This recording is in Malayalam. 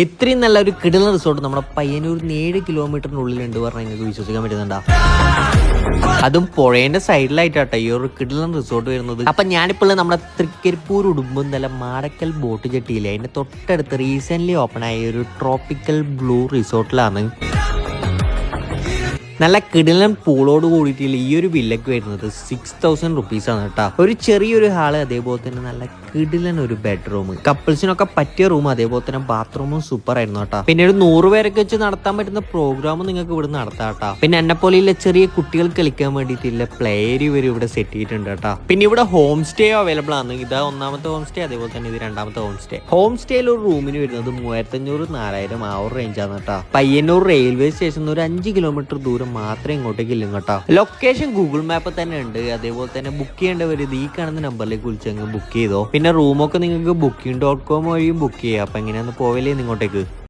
ഇത്രയും നല്ല ഒരു കിടിലൻ റിസോർട്ട് നമ്മുടെ പയ്യന്നൂരിന് 7 കിലോമീറ്ററിനുള്ളിലുണ്ട് പറഞ്ഞാൽ നിങ്ങൾക്ക് വിശ്വസിക്കാൻ പറ്റുന്നുണ്ടോ? അതും പുഴേന്റെ സൈഡിലായിട്ടാട്ടോ ഈ ഒരു കിടിലൻ റിസോർട്ട് വരുന്നത്. അപ്പൊ ഞാനിപ്പോൾ നമ്മുടെ തൃക്കരിപ്പൂർ ഉടുമ്പുന്തല മാടക്കൽ ബോട്ട് ജെട്ടിയിലെ അതിന്റെ തൊട്ടടുത്ത് റീസെന്റ് ഓപ്പൺ ആയ ഒരു ട്രോപ്പിക്കൽ ബ്ലൂ റിസോർട്ടിലാണ്. നല്ല കിടിലൻ പൂളോട് കൂടിയിട്ടുള്ള ഈ ഒരു വില്ലക്ക് വരുന്നത് 6000 റുപ്പീസ് ആണ് കേട്ടോ. ഒരു ചെറിയൊരു ഹാള്, അതേപോലെ തന്നെ നല്ല കിടിലൻ ഒരു ബെഡ്റൂം, കപ്പിൾസിനൊക്കെ പറ്റിയ റൂം, അതേപോലെ തന്നെ ബാത്റൂമും സൂപ്പർ ആയിരുന്നു കേട്ടോ. പിന്നെ ഒരു 100 പേരൊക്കെ വെച്ച് നടത്താൻ പറ്റുന്ന പ്രോഗ്രാം നിങ്ങൾക്ക് ഇവിടെ നടത്താം കേട്ടോ. പിന്നെ എന്നെ പോലെയുള്ള ചെറിയ കുട്ടികൾ കളിക്കാൻ വേണ്ടിയിട്ടുള്ള പ്ലേ ഏരിയ വരെ ഇവിടെ സെറ്റ് ചെയ്തിട്ടുണ്ട് കേട്ടോ. പിന്നെ ഇവിടെ ഹോം സ്റ്റേ അവൈലബിൾ ആണ്. ഇതാ ഒന്നാമത്തെ ഹോം സ്റ്റേ, അതേപോലെ തന്നെ ഇത് രണ്ടാമത്തെ ഹോം സ്റ്റേ. ഹോം സ്റ്റേയിൽ ഒരു റൂമിന് വരുന്നത് 3500-4000 ആ ഒരു റേഞ്ചാണ് കേട്ടോ. പയ്യന്നൂർ റെയിൽവേ സ്റ്റേഷൻ ഒരു 5 കിലോമീറ്റർ ദൂരം മാത്രമേ ഇങ്ങോട്ടേക്ക് ഇല്ല കേട്ടോ. ലൊക്കേഷൻ ഗൂഗിൾ മാപ്പ് തന്നെ ഉണ്ട്. അതേപോലെ തന്നെ ബുക്ക് ചെയ്യേണ്ടവർ ഈ കാണുന്ന നമ്പറിലേക്ക് വിളിച്ചെങ്കിൽ ബുക്ക് ചെയ്തോ. പിന്നെ റൂമൊക്കെ നിങ്ങൾക്ക് booking.com വഴിയും ബുക്ക് ചെയ്യാം. അപ്പൊ എങ്ങനെയാന്ന് പോവല്ലേ ഇങ്ങോട്ടേക്ക്.